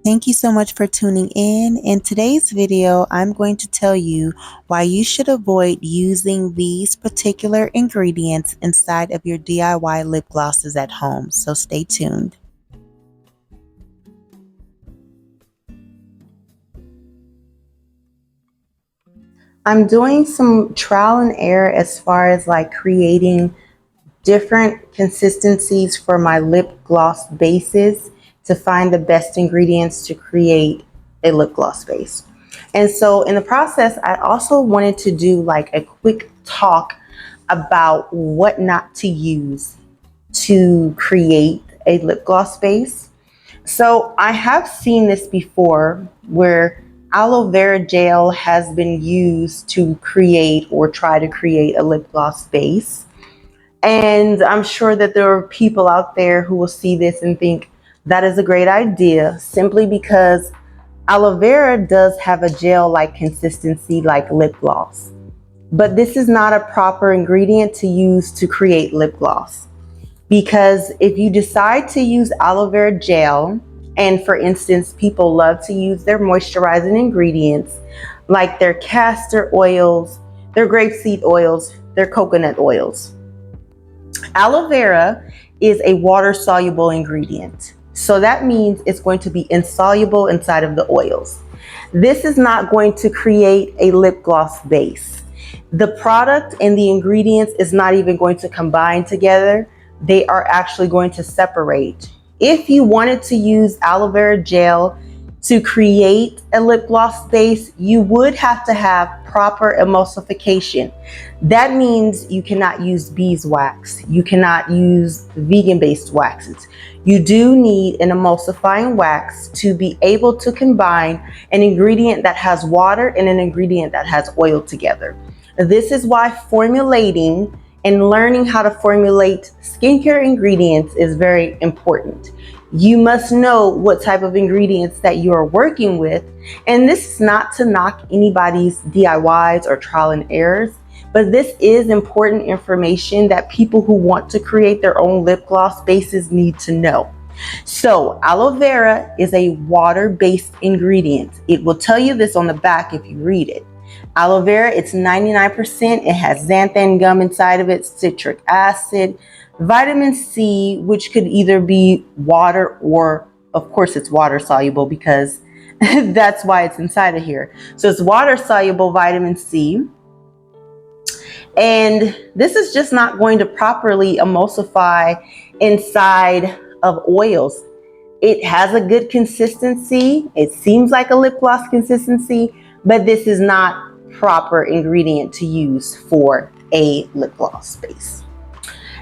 Thank you so much for tuning in. In today's video, I'm going to tell you why you should avoid using these particular ingredients inside of your DIY lip glosses at home. So stay tuned. I'm doing some trial and error as far as like creating different consistencies for my lip gloss bases to find the best ingredients to create a lip gloss base. And so in the process, I also wanted to do like a quick talk about what not to use to create a lip gloss base. So I have seen this before where aloe vera gel has been used to create or try to create a lip gloss base. And I'm sure that there are people out there who will see this and think that is a great idea simply because aloe vera does have a gel-like consistency like lip gloss. But this is not a proper ingredient to use to create lip gloss. Because if you decide to use aloe vera gel, and for instance, people love to use their moisturizing ingredients like their castor oils, their grapeseed oils, their coconut oils. Aloe vera is a water-soluble ingredient. So that means it's going to be insoluble inside of the oils. This is not going to create a lip gloss base. The product and the ingredients is not even going to combine together. They are actually going to separate. If you wanted to use aloe vera gel to create a lip gloss base, you would have to have proper emulsification. That means you cannot use beeswax. You cannot use vegan-based waxes. You do need an emulsifying wax to be able to combine an ingredient that has water and an ingredient that has oil together. This is why formulating and learning how to formulate skincare ingredients is very important. You must know what type of ingredients that you are working with. And this is not to knock anybody's DIYs or trial and errors, but this is important information that people who want to create their own lip gloss bases need to know. So aloe vera is a water-based ingredient. It will tell you this on the back if you read it. Aloe vera, it's 99%. It has xanthan gum inside of it, citric acid, vitamin C, which could either be water or, of course, it's water soluble because that's why it's inside of here. So it's water soluble vitamin C. And this is just not going to properly emulsify inside of oils. It has a good consistency. It seems like a lip gloss consistency, but this is not proper ingredient to use for a lip gloss base.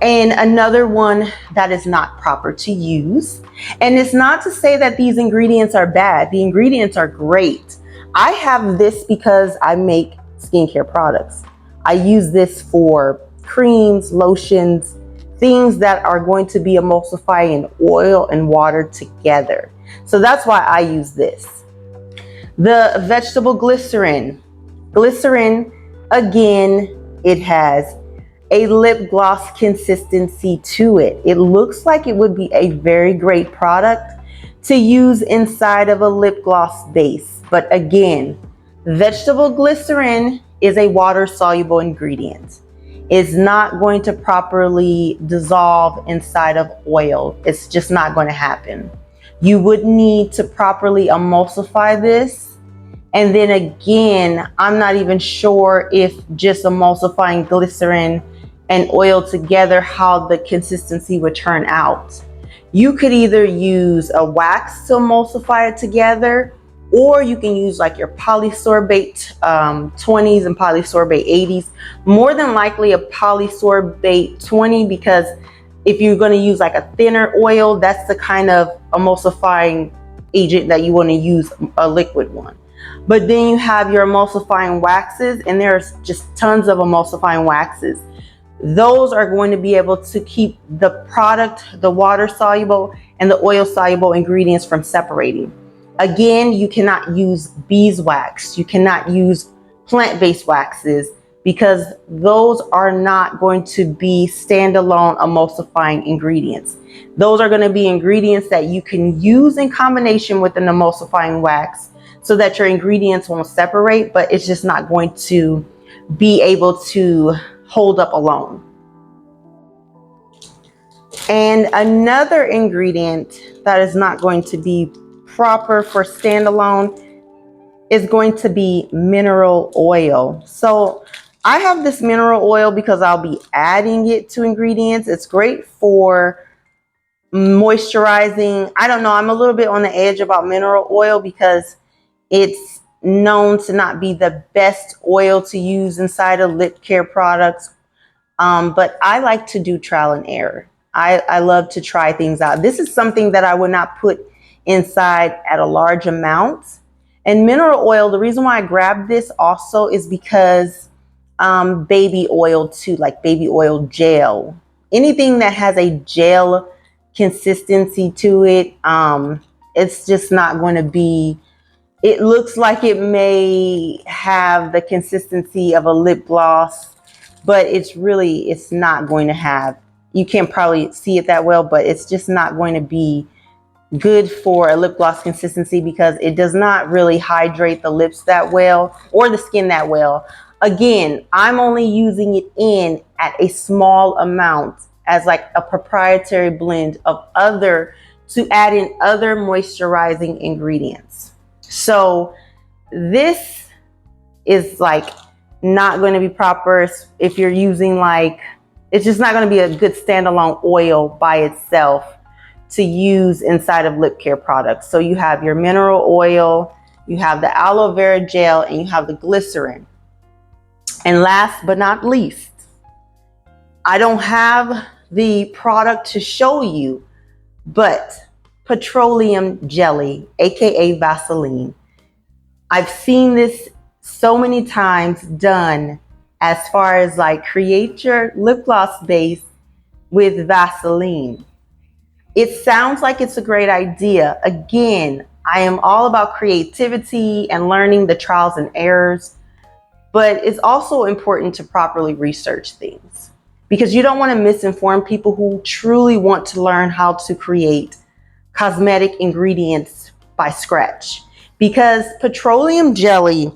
And another one that is not proper to use, and it's not to say that these ingredients are bad. The ingredients are great. I have this because I make skincare products. I use this for creams, lotions, things that are going to be emulsifying oil and water together. So that's why I use this. The vegetable glycerin. Glycerin, again, it has a lip gloss consistency to it. It looks like it would be a very great product to use inside of a lip gloss base. But again, vegetable glycerin is a water-soluble ingredient. It's not going to properly dissolve inside of oil. It's just not going to happen. You would need to properly emulsify this. And then again, I'm not even sure if just emulsifying glycerin and oil together, how the consistency would turn out. You could either use a wax to emulsify it together, or you can use like your polysorbate 20s and polysorbate 80s. More than likely a polysorbate 20, because if you're going to use like a thinner oil, that's the kind of emulsifying agent that you want to use, a liquid one. But then you have your emulsifying waxes, and there's just tons of emulsifying waxes. Those are going to be able to keep the product, the water soluble and the oil soluble ingredients from separating. Again, you cannot use beeswax. You cannot use plant-based waxes. because those are not going to be standalone emulsifying ingredients. Those are going to be ingredients that you can use in combination with an emulsifying wax so that your ingredients won't separate, but it's just not going to be able to hold up alone. And another ingredient that is not going to be proper for standalone is going to be mineral oil. So I have this mineral oil because I'll be adding it to ingredients. It's great for moisturizing. I don't know, I'm a little bit on the edge about mineral oil because it's known to not be the best oil to use inside of lip care products. But I like to do trial and error. I love to try things out. This is something that I would not put inside at a large amount. And mineral oil, the reason why I grabbed this also is because baby oil too, like baby oil gel. Anything that has a gel consistency to it, it's just not going to be, it looks like it may have the consistency of a lip gloss, but it's not going to have, you can't probably see it that well, but it's just not going to be good for a lip gloss consistency because it does not really hydrate the lips that well or the skin that well. Again, I'm only using it in at a small amount as like a proprietary blend of to add in other moisturizing ingredients. So this is like not going to be proper if you're using it's just not going to be a good standalone oil by itself to use inside of lip care products. So you have your mineral oil, you have the aloe vera gel, and you have the glycerin. And last but not least, I don't have the product to show you, but petroleum jelly, aka Vaseline. I've seen this so many times done as far as create your lip gloss base with Vaseline. It sounds like it's a great idea. Again, I am all about creativity and learning the trials and errors, but it's also important to properly research things because you don't want to misinform people who truly want to learn how to create cosmetic ingredients by scratch. Because petroleum jelly,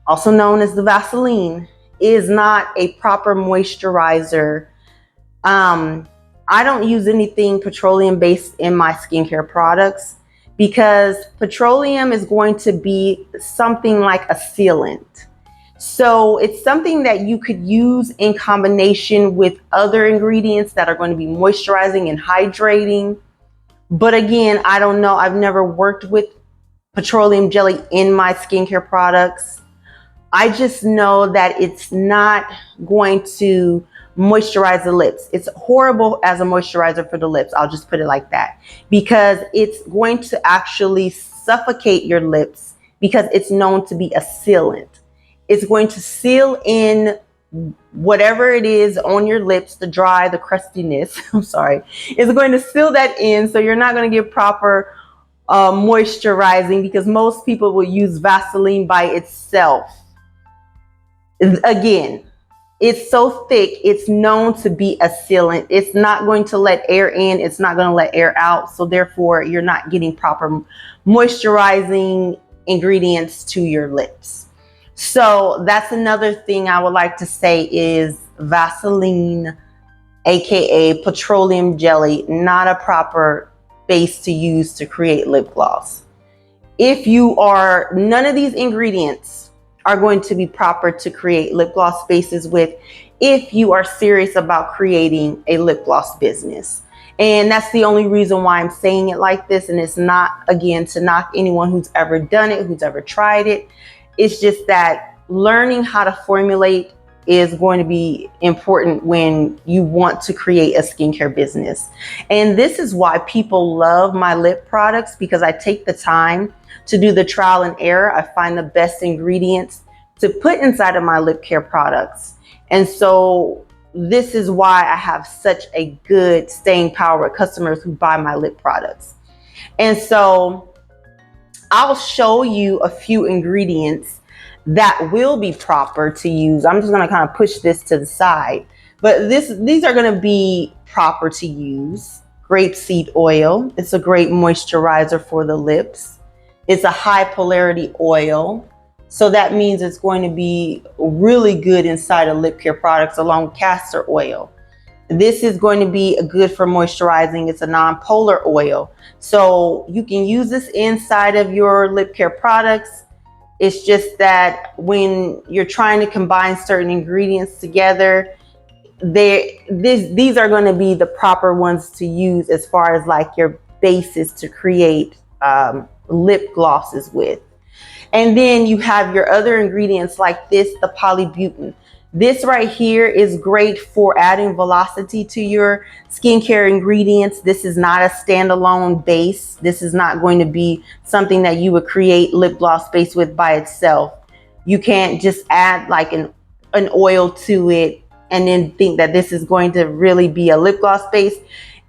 also known as the Vaseline, is not a proper moisturizer. I don't use anything petroleum based in my skincare products because petroleum is going to be something like a sealant. So it's something that you could use in combination with other ingredients that are going to be moisturizing and hydrating. But again, I don't know. I've never worked with petroleum jelly in my skincare products. I just know that it's not going to moisturize the lips. It's horrible as a moisturizer for the lips. I'll just put it like that because it's going to actually suffocate your lips because it's known to be a sealant. It's going to seal in whatever it is on your lips, the dry, the crustiness, I'm sorry, it's going to seal that in. So you're not going to get proper moisturizing because most people will use Vaseline by itself. Again, it's so thick, it's known to be a sealant. It's not going to let air in, it's not going to let air out. So therefore, you're not getting proper moisturizing ingredients to your lips. So that's another thing I would like to say is Vaseline, aka petroleum jelly, not a proper base to use to create lip gloss. None of these ingredients are going to be proper to create lip gloss bases with if you are serious about creating a lip gloss business. And that's the only reason why I'm saying it like this. And it's not, again, to knock anyone who's ever done it, who's ever tried it. It's just that learning how to formulate is going to be important when you want to create a skincare business. And this is why people love my lip products, because I take the time to do the trial and error. I find the best ingredients to put inside of my lip care products. And so this is why I have such a good staying power with customers who buy my lip products. And so I'll show you a few ingredients that will be proper to use. I'm just going to kind of push this to the side, but these are going to be proper to use. Grapeseed oil. It's a great moisturizer for the lips. It's a high polarity oil. So that means it's going to be really good inside of lip care products along with castor oil. This is going to be good for moisturizing. It's a non-polar oil. So you can use this inside of your lip care products. It's just that when you're trying to combine certain ingredients together, these are going to be the proper ones to use as far as like your bases to create lip glosses with. And then you have your other ingredients like this, the polybutene. This right here is great for adding velocity to your skincare ingredients. This is not a standalone base. This is not going to be something that you would create lip gloss base with by itself. You can't just add like an oil to it and then think that this is going to really be a lip gloss base,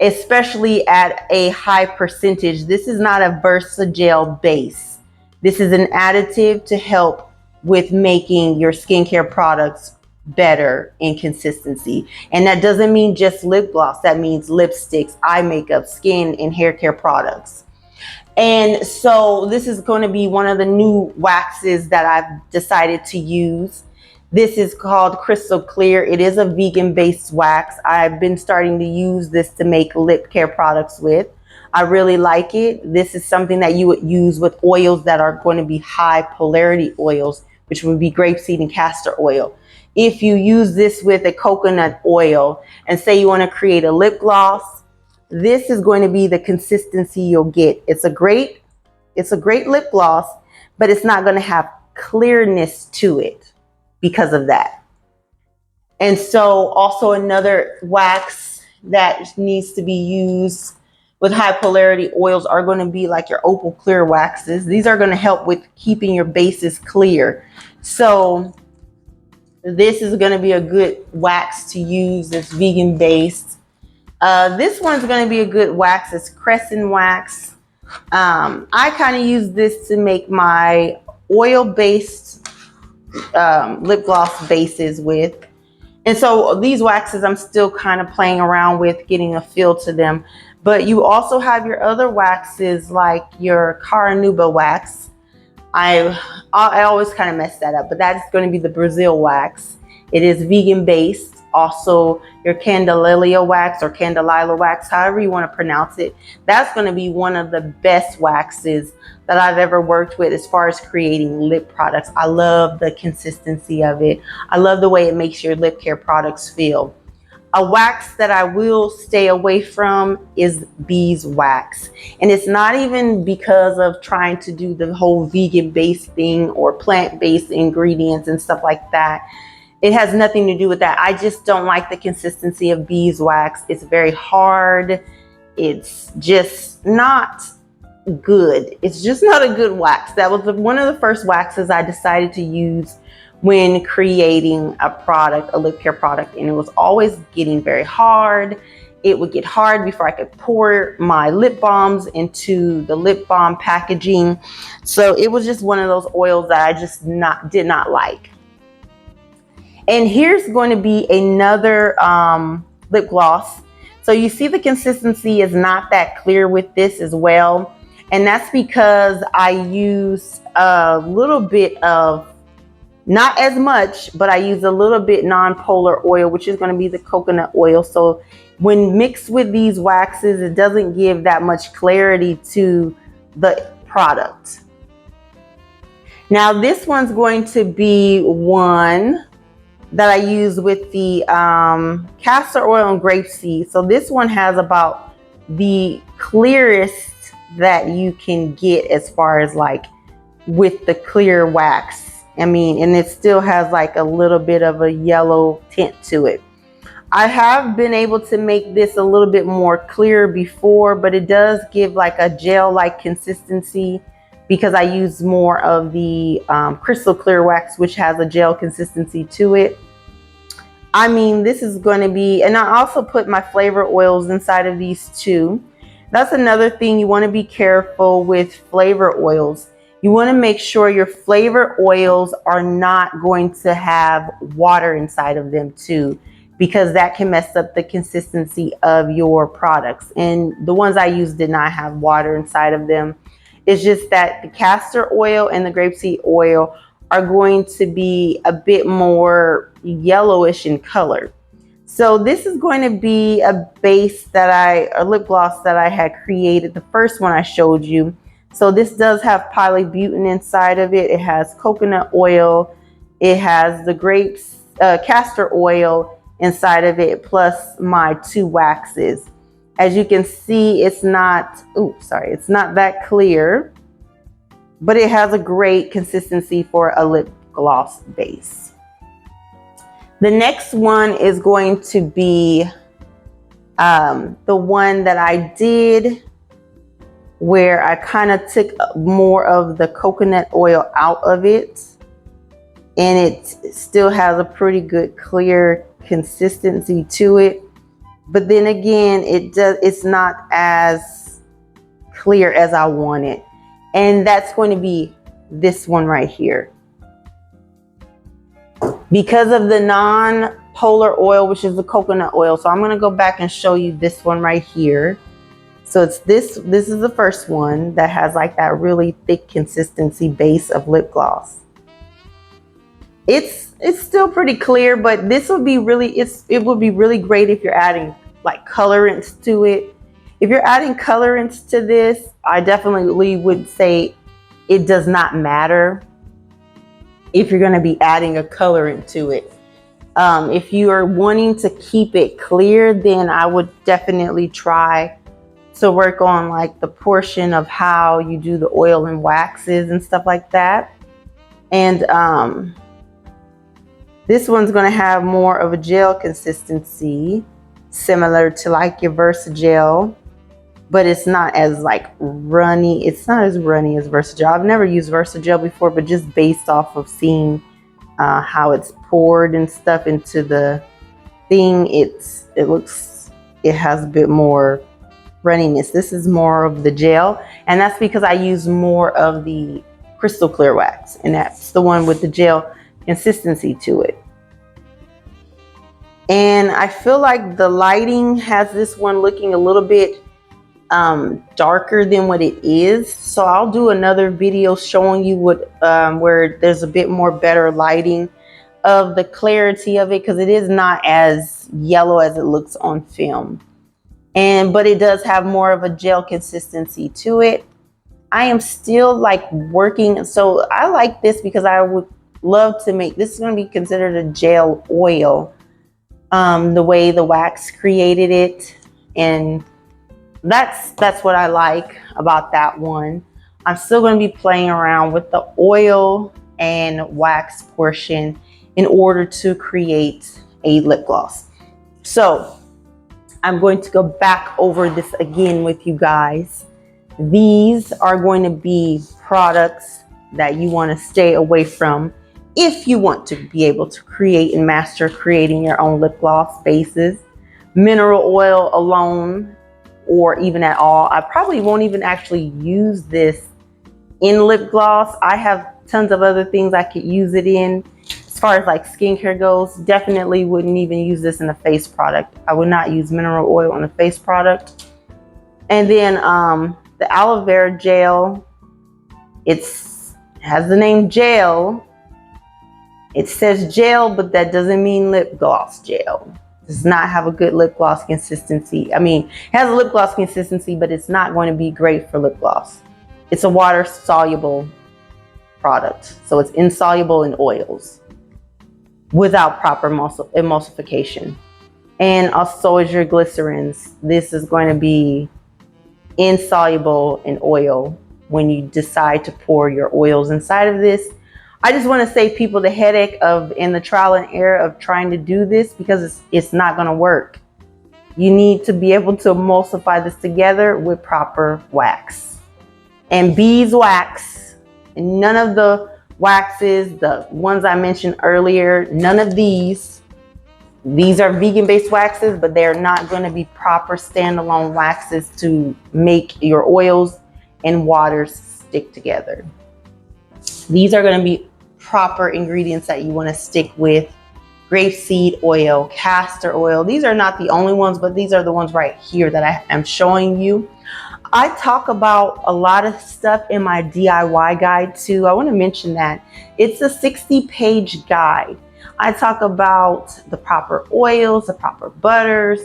especially at a high percentage. This is not a Versagel base. This is an additive to help with making your skincare products better in consistency. And that doesn't mean just lip gloss. That means lipsticks, eye makeup, skin and hair care products. And so this is going to be one of the new waxes that I've decided to use. This is called Crystal Clear. It is a vegan based wax. I've been starting to use this to make lip care products with. I really like it. This is something that you would use with oils that are going to be high polarity oils, which would be grapeseed and castor oil. If you use this with a coconut oil and say you want to create a lip gloss, this is going to be the consistency you'll get. It's a great lip gloss, but it's not going to have clearness to it because of that. And so also another wax that needs to be used with high polarity oils are going to be like your opal clear waxes. These are going to help with keeping your bases clear. So this is going to be a good wax to use that's vegan based. This one's going to be a good wax. It's crescent wax. I kind of use this to make my oil based lip gloss bases with. And so these waxes I'm still kind of playing around with, getting a feel to them. But you also have your other waxes like your Caranuba wax. I always kind of mess that up, but that's going to be the Brazil wax. It is vegan based. Also your Candelilla wax or Candelilla wax, however you want to pronounce it. That's going to be one of the best waxes that I've ever worked with as far as creating lip products. I love the consistency of it. I love the way it makes your lip care products feel. A wax that I will stay away from is beeswax. And it's not even because of trying to do the whole vegan based thing or plant based ingredients and stuff like that. It has nothing to do with that. I just don't like the consistency of beeswax. It's very hard. It's just not good. It's just not a good wax. That was one of the first waxes I decided to use when creating a product, a lip care product, and it was always getting very hard. It would get hard before I could pour my lip balms into the lip balm packaging. So it was just one of those oils that I just did not like. And here's going to be another lip gloss. So you see the consistency is not that clear with this as well. And that's because I use a little bit of, not as much, but I use a little bit non-polar oil, which is going to be the coconut oil. So when mixed with these waxes, it doesn't give that much clarity to the product. Now this one's going to be one that I use with the castor oil and grapeseed. So this one has about the clearest that you can get as far as like with the clear wax. I mean, and it still has like a little bit of a yellow tint to it. I have been able to make this a little bit more clear before, but it does give like a gel-like consistency because I use more of the crystal clear wax, which has a gel consistency to it. I mean, this is going to be, and I also put my flavor oils inside of these too. That's another thing, you want to be careful with flavor oils. You want to make sure your flavor oils are not going to have water inside of them too, because that can mess up the consistency of your products. And the ones I used did not have water inside of them. It's just that the castor oil and the grapeseed oil are going to be a bit more yellowish in color. So this is going to be a base a lip gloss that I had created, the first one I showed you. So this does have polybutene inside of it. It has coconut oil. It has the castor oil inside of it, plus my 2 waxes. As you can see, it's not that clear, but it has a great consistency for a lip gloss base. The next one is going to be the one that I did where I kind of took more of the coconut oil out of it, and it still has a pretty good clear consistency to it. But then again, it's not as clear as I want it. And that's going to be this one right here. Because of the non-polar oil, which is the coconut oil. So I'm going to go back and show you this one right here. So it's this is the first one that has like that really thick consistency base of lip gloss. It's still pretty clear, but this would be it would be really great if you're adding like colorants to it. If you're adding colorants to this, I definitely would say it does not matter if you're going to be adding a colorant to it. If you are wanting to keep it clear, then I would definitely try to work on like the portion of how you do the oil and waxes and stuff like that. And this one's going to have more of a gel consistency, similar to like your Versagel, but it's not as like runny. It's not as runny as Versagel. I've never used Versagel before, but just based off of seeing how it's poured and stuff into the thing, it has a bit more runniness. This is more of the gel, and that's because I use more of the crystal clear wax, and that's the one with the gel consistency to it. And I feel like the lighting has this one looking a little bit darker than what it is, so I'll do another video showing you what where there's a bit more better lighting of the clarity of it, because it is not as yellow as it looks on film. But it does have more of a gel consistency to it. I am still like working, so I like this because I would love to make this. Is going to be considered a gel oil, the way the wax created it, and that's what I like about that one. I'm still going to be playing around with the oil and wax portion in order to create a lip gloss. So I'm going to go back over this again with you guys. These are going to be products that you want to stay away from if you want to be able to create and master creating your own lip gloss bases. Mineral oil alone, or even at all. I probably won't even actually use this in lip gloss. I have tons of other things I could use it in. As far as like skincare goes, definitely wouldn't even use this in a face product. I would not use mineral oil on a face product. And then the aloe vera gel, has the name gel. It says gel, but that doesn't mean lip gloss gel. It does not have a good lip gloss consistency. I mean, it has a lip gloss consistency, but it's not going to be great for lip gloss. It's a water soluble product, so it's insoluble in oils without proper emulsification. And also is your glycerins. This is going to be insoluble in oil when you decide to pour your oils inside of this. I just want to save people the headache in the trial and error of trying to do this, because it's not going to work. You need to be able to emulsify this together with proper wax. And beeswax, none of the waxes, the ones I mentioned earlier, none of these are vegan based waxes, but they're not going to be proper standalone waxes to make your oils and waters stick together. These are going to be proper ingredients that you want to stick with. Grapeseed oil, castor oil. These are not the only ones, but these are the ones right here that I am showing you. I talk about a lot of stuff in my DIY guide too. I want to mention that it's a 60-page guide. I talk about the proper oils, the proper butters,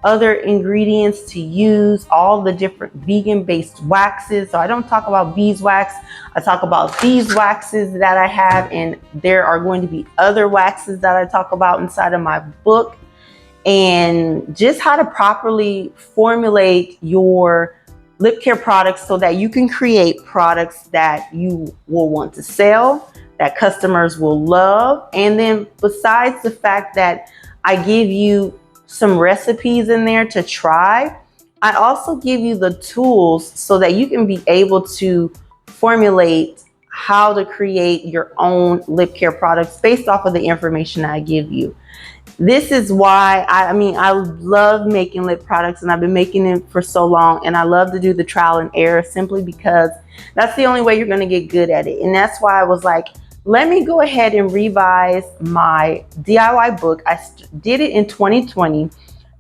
other ingredients to use, all the different vegan-based waxes. So I don't talk about beeswax. I talk about these waxes that I have, and there are going to be other waxes that I talk about inside of my book, and just how to properly formulate your lip care products so that you can create products that you will want to sell, that customers will love. And then besides the fact that I give you some recipes in there to try, I also give you the tools so that you can be able to formulate how to create your own lip care products based off of the information I give you. This is why I love making lip products, and I've been making them for so long, and I love to do the trial and error simply because that's the only way you're going to get good at it. And that's why I was like, let me go ahead and revise my DIY book. I did it in 2020.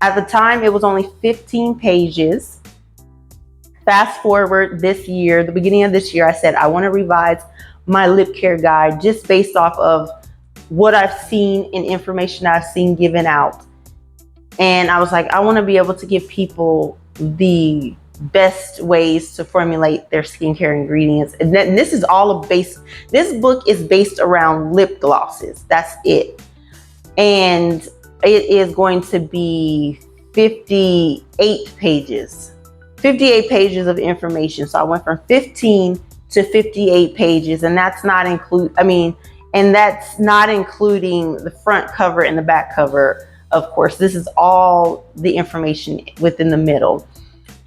At the time, it was only 15 pages. Fast forward this year, the beginning of this year, I said, I want to revise my lip care guide just based off of what I've seen and information I've seen given out. And I was like, I want to be able to give people the best ways to formulate their skincare ingredients. And this is all based, this book is based around lip glosses. That's it. And it is going to be 58 pages of information. So I went from 15 to 58 pages, and that's not including the front cover and the back cover. Of course, this is all the information within the middle.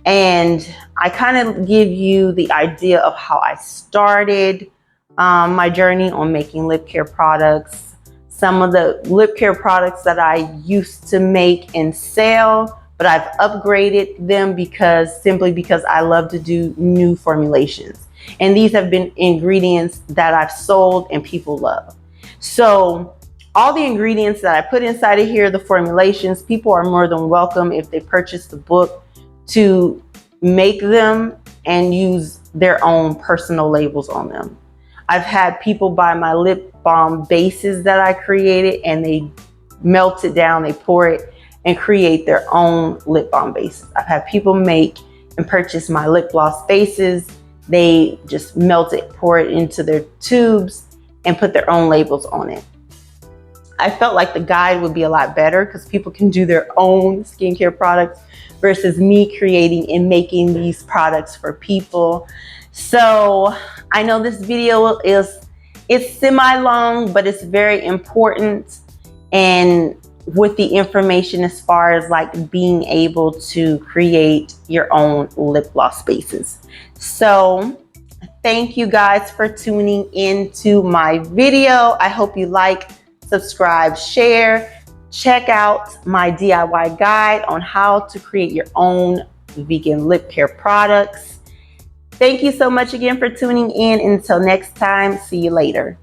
And I kind of give you the idea of how I started my journey on making lip care products, some of the lip care products that I used to make and sell, but I've upgraded them simply because I love to do new formulations. And these have been ingredients that I've sold and people love. So all the ingredients that I put inside of here, the formulations, people are more than welcome if they purchase the book to make them and use their own personal labels on them. I've had people buy my lip balm bases that I created, and they melt it down, they pour it and create their own lip balm bases. I've had people make and purchase my lip gloss bases. They just melt it, pour it into their tubes, and put their own labels on it. I felt like the guide would be a lot better because people can do their own skincare products versus me creating and making these products for people. So I know this video it's semi-long, but it's very important, and with the information as far as like being able to create your own lip gloss bases. So thank you guys for tuning into my video. I hope you like, subscribe, share. Check out my DIY guide on how to create your own vegan lip care products. Thank you so much again for tuning in. Until next time, see you later.